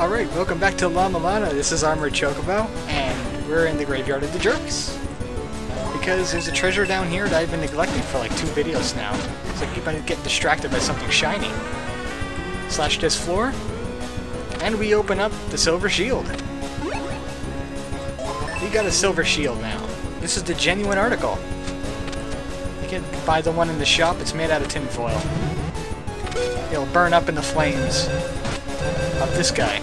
Alright, welcome back to La-Mulana. This is Armored Chocobo, and we're in the Graveyard of the Jerks. Because there's a treasure down here that I've been neglecting for like 2 videos now. So I keep on getting distracted by something shiny. Slash this floor, and we open up the silver shield. We got a silver shield now. This is the genuine article. You can buy the one in the shop, it's made out of tinfoil. It'll burn up in the flames of this guy.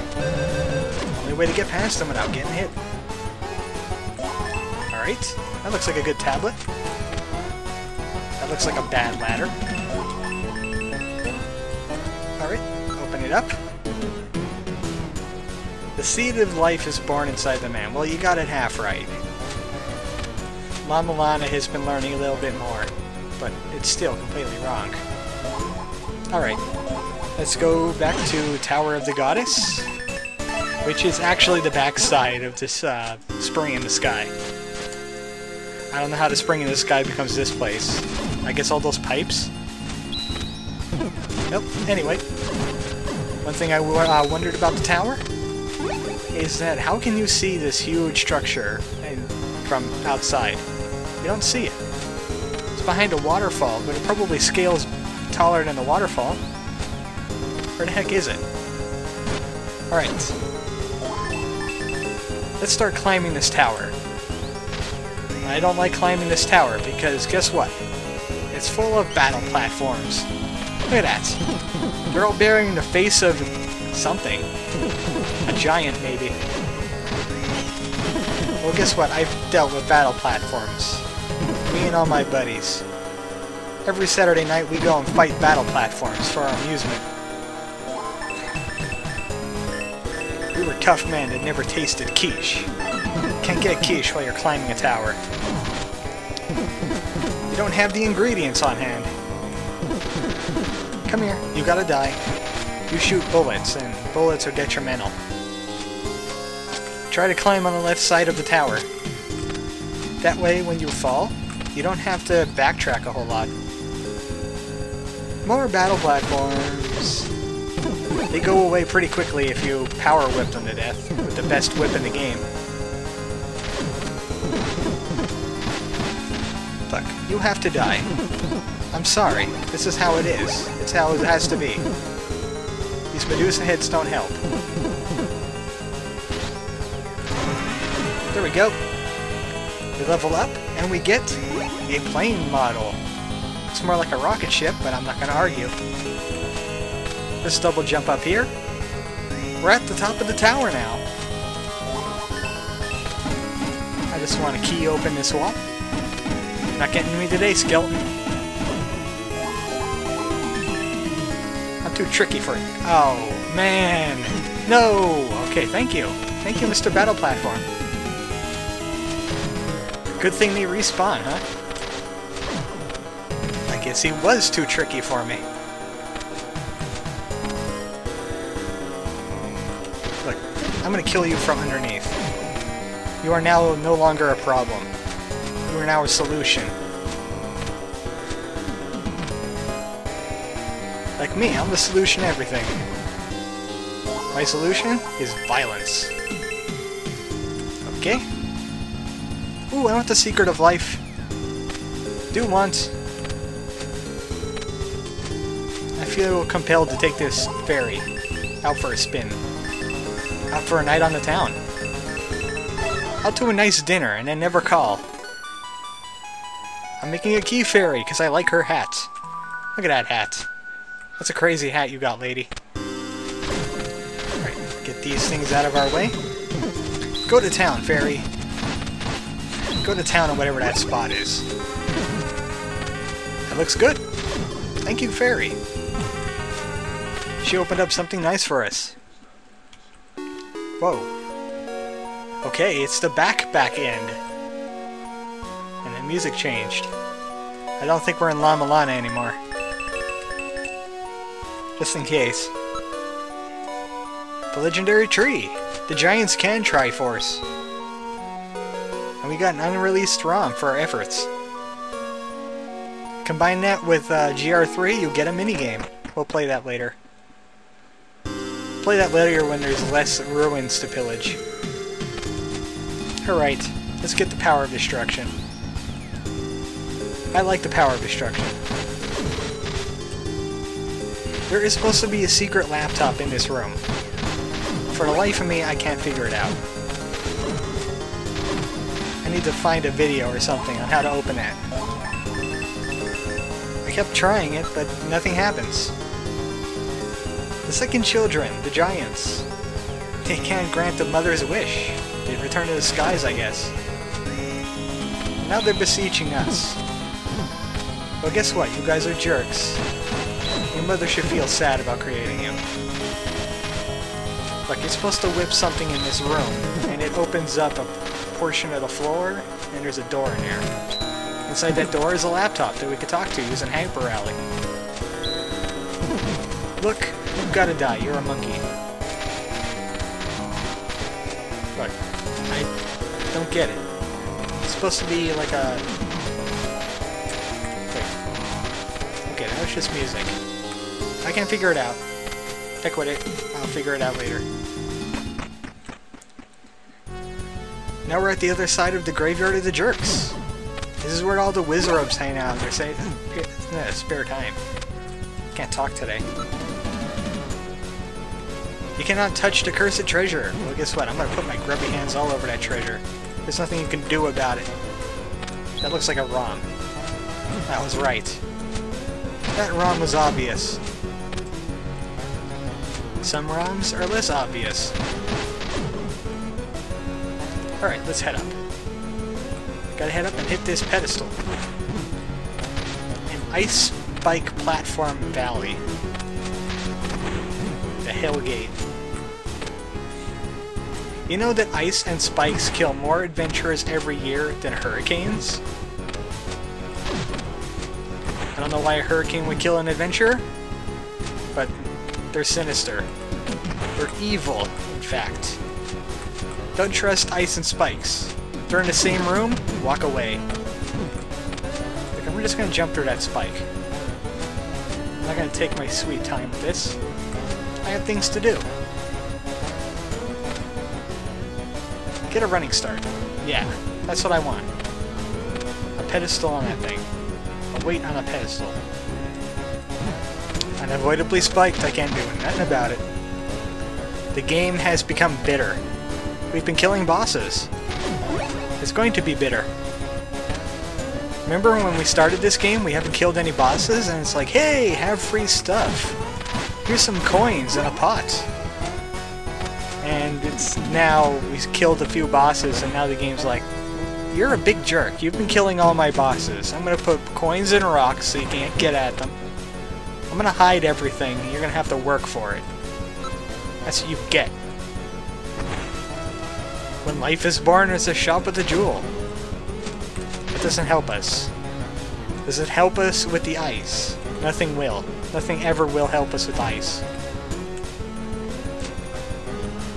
Only way to get past him without getting hit. Alright, that looks like a good tablet. That looks like a bad ladder. Alright, open it up. The seed of life is born inside the man. Well, you got it half right. La-Mulana has been learning a little bit more, but it's still completely wrong. Alright, let's go back to Tower of the Goddess, which is actually the backside of this spring in the sky. I don't know how the spring in the sky becomes this place. I guess all those pipes? Nope. Anyway, one thing I wondered about the tower is that how can you see this huge structure from outside? You don't see it. It's behind a waterfall, but it probably scales taller than the waterfall. Where the heck is it? Alright. Let's start climbing this tower. I don't like climbing this tower because guess what? It's full of battle platforms. Look at that. They're all bearing the face of something. A giant, maybe. Well, guess what? I've dealt with battle platforms. Me and all my buddies. Every Saturday night we go and fight battle platforms for our amusement. We were tough men that never tasted quiche. Can't get quiche while you're climbing a tower. You don't have the ingredients on hand. Come here, you gotta die. You shoot bullets, and bullets are detrimental. Try to climb on the left side of the tower. That way, when you fall, you don't have to backtrack a whole lot. More battle platforms. They go away pretty quickly if you power whip them to death with the best whip in the game. Look, you have to die. I'm sorry. This is how it is. It's how it has to be. These Medusa heads don't help. There we go. We level up, and we get a plane model. It's more like a rocket ship, but I'm not going to argue. Let's double jump up here. We're at the top of the tower now. I just want to key open this wall. Not getting me today, skeleton. I'm too tricky for it. Oh, man. No! Okay, thank you. Thank you, Mr. Battle Platform. Good thing they respawn, huh? I guess he was too tricky for me. Look, I'm gonna kill you from underneath. You are now no longer a problem. You are now a solution. Like me, I'm the solution to everything. My solution is violence. Okay? Ooh, I want the Secret of Life. Do want. I feel compelled to take this ferry out for a spin. Out for a night on the town. Out to a nice dinner and then never call. I'm making a key fairy because I like her hat. Look at that hat. That's a crazy hat you got, lady. Alright, get these things out of our way. Go to town, fairy. Go to town on whatever that spot is. That looks good. Thank you, fairy. She opened up something nice for us. Whoa. Okay, it's the back end. And the music changed. I don't think we're in La-Mulana anymore. Just in case. The legendary tree. The Giants can Triforce. And we got an unreleased ROM for our efforts. Combine that with GR3, you get a minigame. We'll play that later. play that later when there's less ruins to pillage. Alright, let's get the power of destruction. I like the power of destruction. There is supposed to be a secret laptop in this room. For the life of me, I can't figure it out. I need to find a video or something on how to open that. I kept trying it, but nothing happens. The second children, the giants. They can't grant the mother's wish. They return to the skies, I guess. Now they're beseeching us. Well, guess what? You guys are jerks. Your mother should feel sad about creating you. Look, you're supposed to whip something in this room, and it opens up a portion of the floor, and there's a door in there. Inside that door is a laptop that we could talk to using Hyper Rally. Look, you've gotta die. You're a monkey. Look, I don't get it. It's supposed to be like a... Okay, that was just music. I can't figure it out. Heck with it. I'll figure it out later. Now we're at the other side of the graveyard of the jerks. This is where all the wizards hang out. They're saying, spare time. Can't talk today. You cannot touch the cursed treasure. Well, guess what? I'm gonna put my grubby hands all over that treasure. There's nothing you can do about it. That looks like a ROM. That was right. That ROM was obvious. Some ROMs are less obvious. Alright, let's head up. Gotta head up and hit this pedestal. An ice spike platform valley. The Hellgate. You know that ice and spikes kill more adventurers every year than hurricanes? I don't know why a hurricane would kill an adventurer, but they're sinister. They're evil, in fact. Don't trust ice and spikes. If they're in the same room, walk away. Look, we're just gonna jump through that spike. I'm not gonna take my sweet time with this. I have things to do. Get a running start. Yeah, that's what I want. A pedestal on that thing. A weight on a pedestal. Unavoidably spiked, I can't do nothing about it. The game has become bitter. We've been killing bosses. It's going to be bitter. Remember when we started this game, we haven't killed any bosses, and it's like, hey, have free stuff. Here's some coins and a pot. And it's now, we killed a few bosses, and now the game's like, you're a big jerk. You've been killing all my bosses. I'm gonna put coins and rocks so you can't get at them. I'm gonna hide everything. You're gonna have to work for it. That's what you get. When life is born, it's a shop with a jewel. It doesn't help us. Does it help us with the ice? Nothing will. Nothing ever will help us with ice.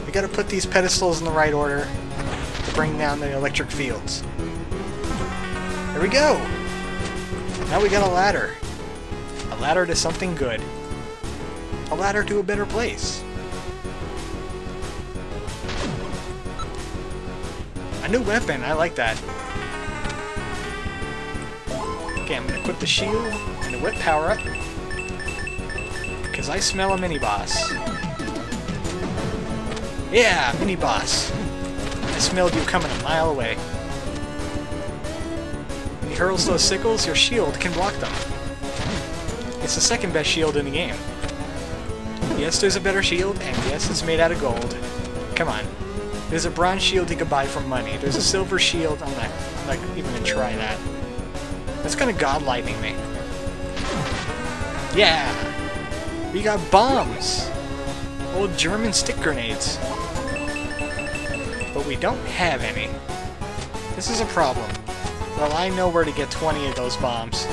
We gotta put these pedestals in the right order to bring down the electric fields. There we go! Now we got a ladder. A ladder to something good. A ladder to a better place. A new weapon, I like that. Okay, I'm gonna equip the shield and the whip power up. Because I smell a mini-boss. Yeah, mini-boss. I smelled you coming a mile away. When he hurls those sickles, your shield can block them. It's the second best shield in the game. Yes, there's a better shield, and yes, it's made out of gold. Come on. There's a bronze shield you can buy for money. There's a silver shield. I'm not even gonna try that. That's gonna god lightning me. Yeah! We got bombs! Old German stick grenades. But we don't have any. This is a problem. Well, I know where to get 20 of those bombs.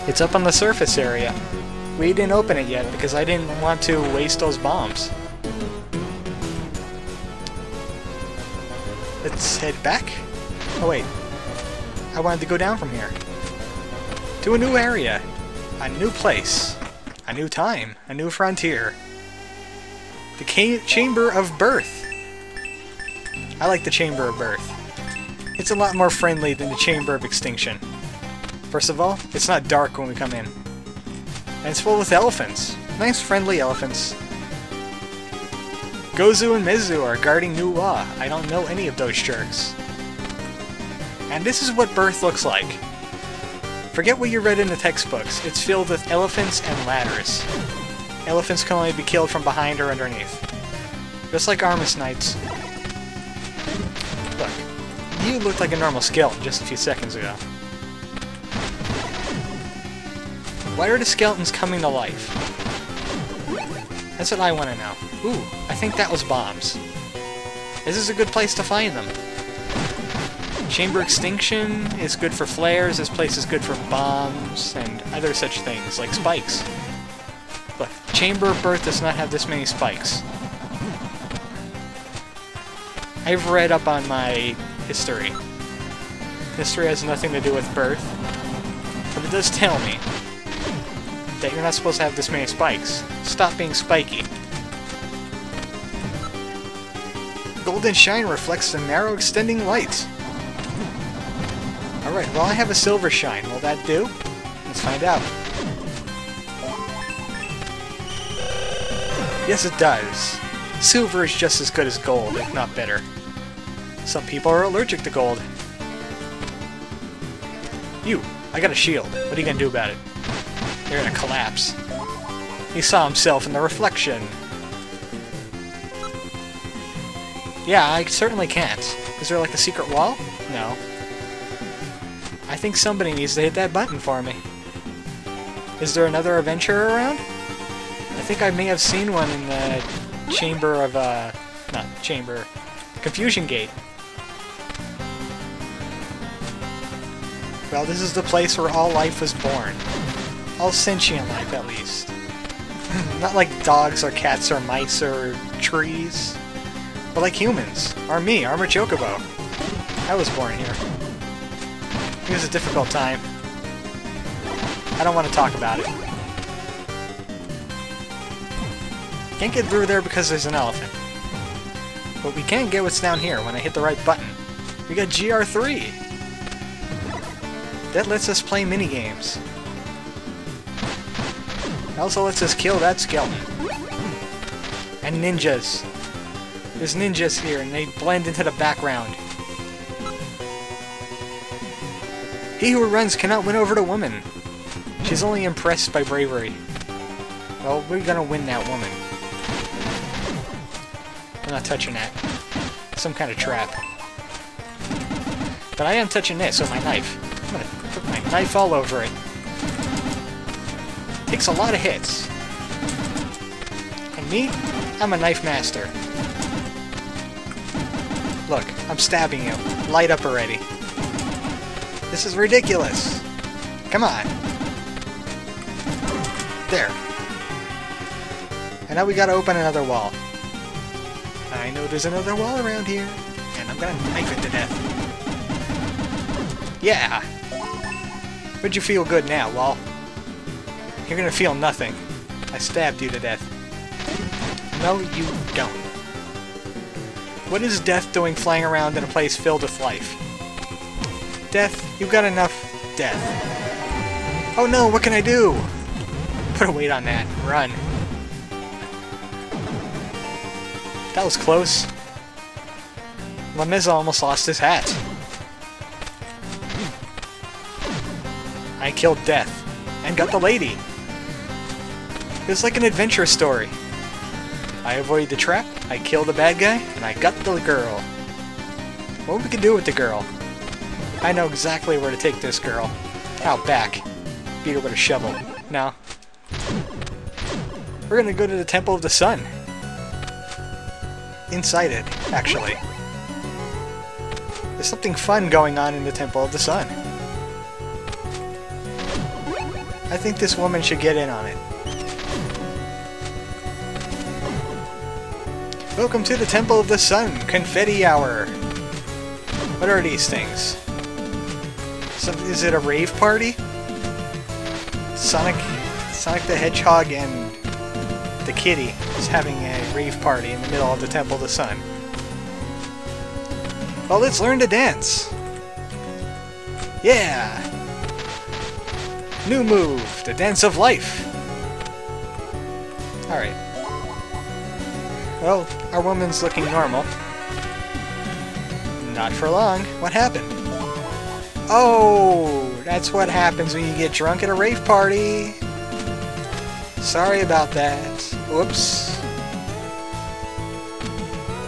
It's up on the surface area. We didn't open it yet because I didn't want to waste those bombs. Let's head back. Oh wait. I wanted to go down from here. To a new area. A new place. A new time. A new frontier. The Chamber of Birth. I like the Chamber of Birth. It's a lot more friendly than the Chamber of Extinction. First of all, it's not dark when we come in. And it's full with elephants. Nice, friendly elephants. Gozu and Mizu are guarding New Law. I don't know any of those jerks. And this is what Birth looks like. Forget what you read in the textbooks. It's filled with elephants and ladders. Elephants can only be killed from behind or underneath. Just like Armus Knights. Look, you looked like a normal skeleton just a few seconds ago. Why are the skeletons coming to life? That's what I want to know. Ooh, I think that was bombs. This is a good place to find them. Chamber Extinction is good for flares, this place is good for bombs, and other such things, like spikes. But Chamber of Birth does not have this many spikes. I've read up on my history. History has nothing to do with Birth, but it does tell me that you're not supposed to have this many spikes. Stop being spiky. Golden shine reflects the narrow extending light. Alright, well I have a silver shine. Will that do? Let's find out. Yes, it does. Silver is just as good as gold, if not better. Some people are allergic to gold. You, I got a shield. What are you gonna do about it? You're gonna collapse. He saw himself in the reflection. Yeah, I certainly can't. Is there like a secret wall? No. I think somebody needs to hit that button for me. Is there another adventurer around? I think I may have seen one in the Chamber of, not Chamber, Confusion Gate. Well, this is the place where all life was born. All sentient life, at least. Not like dogs or cats or mice or trees. But like humans. Or me, Armored Chocobo. I was born here. It was a difficult time. I don't want to talk about it. Can't get through there because there's an elephant. But we can get what's down here when I hit the right button. We got GR3! That lets us play minigames. It also lets us kill that skeleton. And ninjas. There's ninjas here, and they blend into the background. He who runs cannot win over the woman. She's only impressed by bravery. Well, we're gonna win that woman. I'm not touching that. Some kind of trap. But I am touching this with my knife. I'm gonna put my knife all over it. Takes a lot of hits. And me? I'm a knife master. Look, I'm stabbing you. Light up already. This is ridiculous. Come on. There. And now we gotta open another wall. I know there's another wall around here, and I'm gonna knife it to death. Yeah! Would you feel good now, wall? You're gonna feel nothing. I stabbed you to death. No, you don't. What is death doing flying around in a place filled with life? Death, you've got enough death. Oh no, what can I do? Put a weight on that. Run. That was close. Lameza almost lost his hat. I killed Death. And got the lady. It was like an adventure story. I avoided the trap, I killed the bad guy, and I got the girl. What we can do with the girl? I know exactly where to take this girl. Out back. Beat her with a shovel. No. We're gonna go to the Temple of the Sun. Inside it, actually. There's something fun going on in the Temple of the Sun. I think this woman should get in on it. Welcome to the Temple of the Sun, Confetti Hour. What are these things? Is it a rave party? Sonic the Hedgehog and the kitty is having a rave party in the middle of the Temple of the Sun. Well, let's learn to dance! Yeah! New move, the Dance of Life! Alright. Well, our woman's looking normal. Not for long. What happened? Oh! That's what happens when you get drunk at a rave party! Sorry about that. Whoops.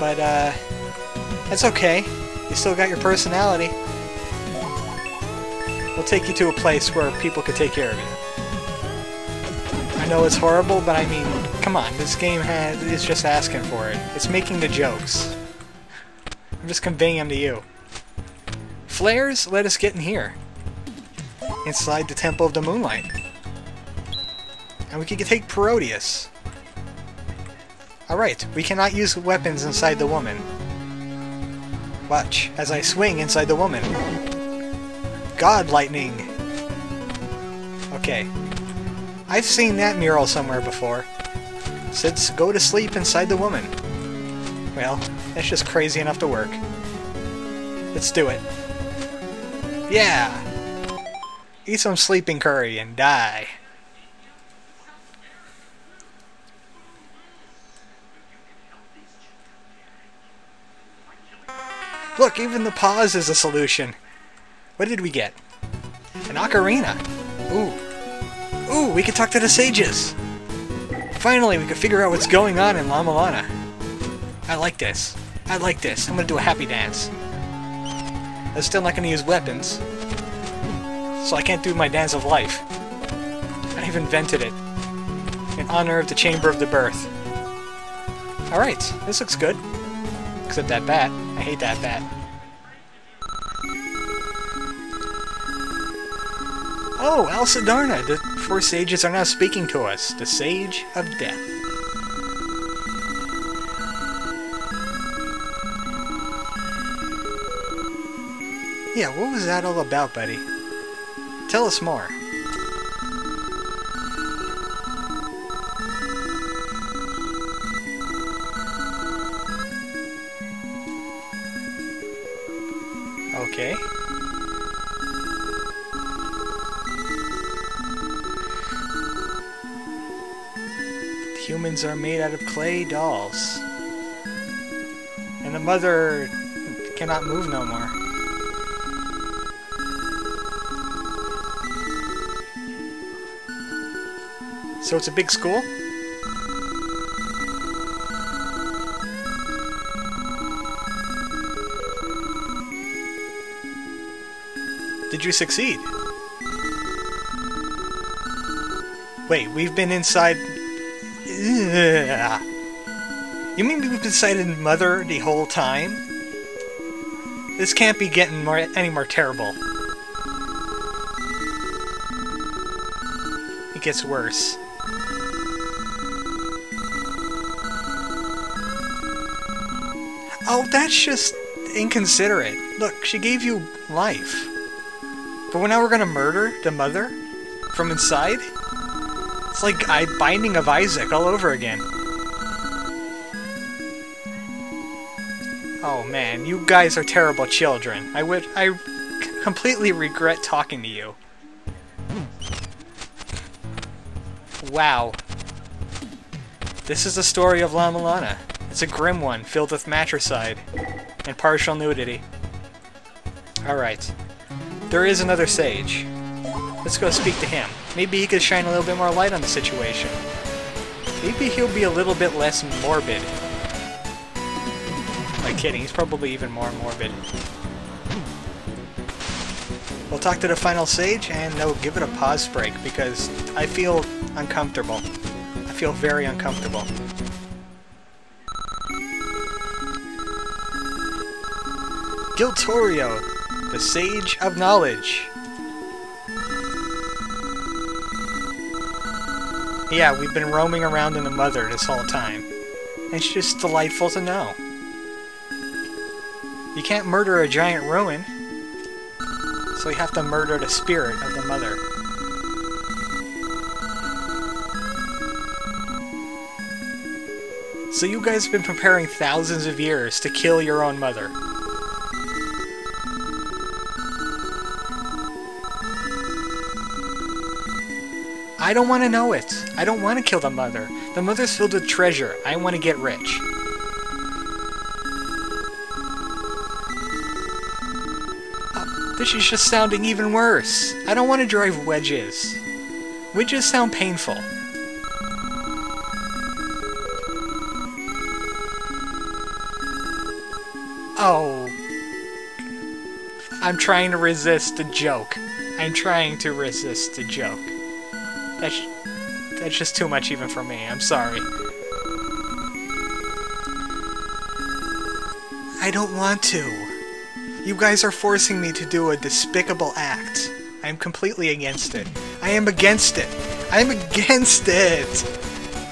But, that's okay. You still got your personality. We'll take you to a place where people could take care of you. I know it's horrible, but I mean, come on, this game is just asking for it. It's making the jokes. I'm just conveying them to you. Flares, let us get in here. Inside the Temple of the Moonlight. And we could take Parodius. Alright, we cannot use weapons inside the woman. Watch, as I swing inside the woman. God lightning! Okay. I've seen that mural somewhere before. It says, go to sleep inside the woman. Well, that's just crazy enough to work. Let's do it. Yeah! Eat some sleeping curry and die. Look, even the pause is a solution. What did we get? An ocarina. Ooh. Ooh, we can talk to the sages. Finally, we can figure out what's going on in La-Mulana. I like this. I like this. I'm gonna do a happy dance. I'm still not gonna use weapons. So I can't do my dance of life. I've invented it. In honor of the Chamber of the Birth. Alright, this looks good. Except that bat. I hate that bat. Oh, Alcidarna! The four sages are now speaking to us. The Sage of Death. Yeah, what was that all about, buddy? Tell us more. Okay. Humans are made out of clay dolls. And the mother cannot move no more. So it's a big school? Did you succeed? Wait, we've been inside... Ugh. You mean we've been inside a mother the whole time? This can't be getting any more terrible. It gets worse. Oh, that's just inconsiderate. Look, she gave you life. But now we're gonna murder the mother? From inside? It's like Binding of Isaac all over again. Oh man, you guys are terrible children. I completely regret talking to you. Wow. This is the story of La-Mulana. It's a grim one, filled with matricide and partial nudity. Alright. There is another sage. Let's go speak to him. Maybe he could shine a little bit more light on the situation. Maybe he'll be a little bit less morbid. Like kidding, he's probably even more morbid. We'll talk to the final sage and no, give it a pause break because I feel uncomfortable. I feel very uncomfortable. Giltorio, the Sage of Knowledge. Yeah, we've been roaming around in the Mother this whole time. It's just delightful to know. You can't murder a giant ruin, so you have to murder the spirit of the Mother. So you guys have been preparing thousands of years to kill your own mother. I don't want to know it. I don't want to kill the mother. The mother's filled with treasure. I want to get rich. This is just sounding even worse. I don't want to drive wedges. Wedges sound painful. Oh. I'm trying to resist a joke. I'm trying to resist a joke. That's just too much even for me. I'm sorry. I don't want to. You guys are forcing me to do a despicable act. I am completely against it. I am against it. I am against it!